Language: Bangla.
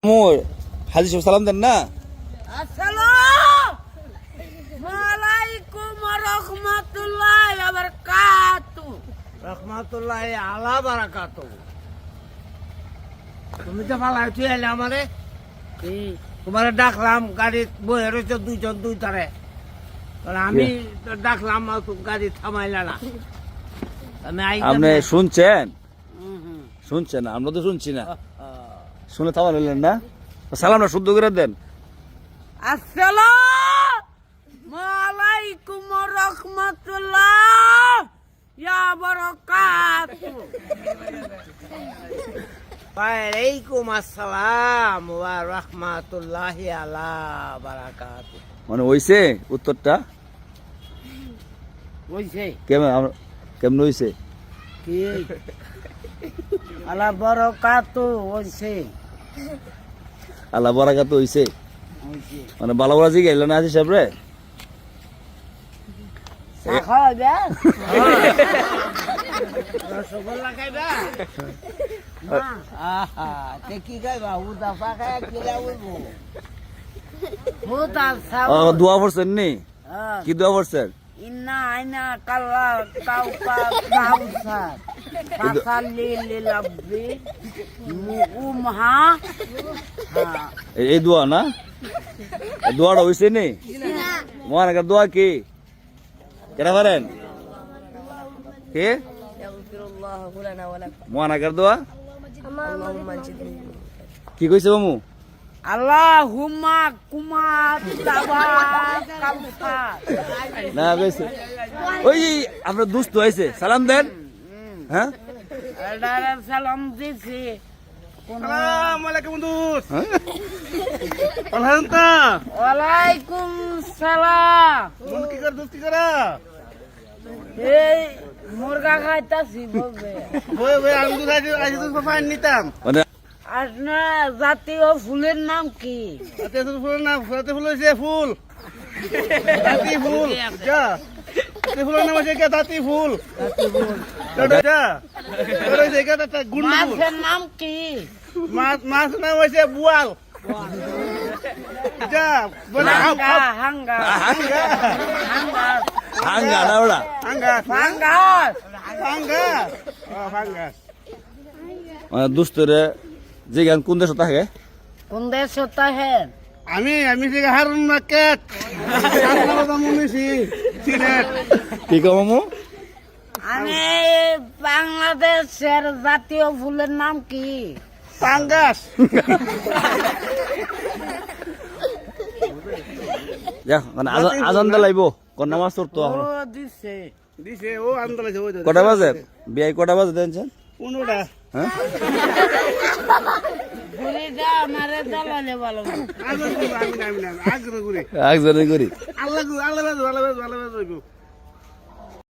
মোর হাজি সাহেব সালাম দেন না। আসসালামু আলাইকুম ওয়া রাহমাতুল্লাহি ওয়া বারাকাতুহু। রহমাতুল্লাহি আলা বারাকাতুহু। তুমি তো ভালো আছো এলে আমারে তোমারে ডাকলাম গাড়ি বয়ে রয়েছে দুইজন দুই তারে আমি তো ডাকলাম গাড়ি থামাইলা না আপনি শুনছেন আমরা তো শুনছি না, শুনে থামালেন না। সালামটা শুদ্ধ করে দেন। আসসালামু আলাইকুম ওয়া রাহমাতুল্লাহি ওয়া বারাকাতুহু। ওয়ালাইকুম আসসালাম ওয়া রাহমাতুল্লাহি আলা বারাকাতুহু। মানে হইছে উত্তরটা বুঝছে কেমন হইছে? কি আলা বারাকাতুহু হইছে আল্লাহ বারাকাত হইছে, হইছে মানে ভালো বলা জিগাইল না হাজি সাহেব রে। খাওয়াইবা রসগোল্লা খাইবা আহা তে কি খাইবা উদা পাকা কিলা উইবো হুদা দোয়া করছেন নি? কি দোয়া করছেন? ইন্না আইনা কাল্লা কাউকা কাউসার ফাসাল্লি লিলাব্বি মুকুমহা। এই দোয়া না, এই দোয়াটা হইছে নি? মহানাকার দোয়া কি কেনা পারেন? কে মহানাকার দোয়া কি কইছে মামু? আল্লাহুম্মা কুমা তাবা কাউসার। না কইছে ওই আপনার দুস্থ হয়েছে, সালাম দেন। হ্যাঁ সালাম দিছি। ওয়ালাইকুম সালাম। এই মুরগা খাইতাছি বলবে মানে আপনার জাতীয় ফুলের নাম কি? মাছের নাম কি? মাছ নাম হয়েছে বুয়াল। হাঙ্গা হাঙ্গা হাঙ্গা হাঙ্গা না ওরা ফাঙ্গাস। মানে দুস্থরে যে গান কোন দেশ থাকে? কোন দেশ হতা হ্যাঁ? আমি যে হারুন মার্কেট সিলেট। কি কো মামু? আমি বাংলাদেশের জাতীয় ফুলের নাম কি? পাঙ্গাস। যা মানে আজান দিলাইব কোন নামাজ পড়তো ও দিছে দিছে ও আন্দোলন কটা বাজে? বিয়াই কটা বাজে দেনছেন? 15টা। হ্যাঁ ঘুরে যা আমারে দালালে ভালো আগ্রহ করি একজনে করি। আল্লাহ আল্লাহ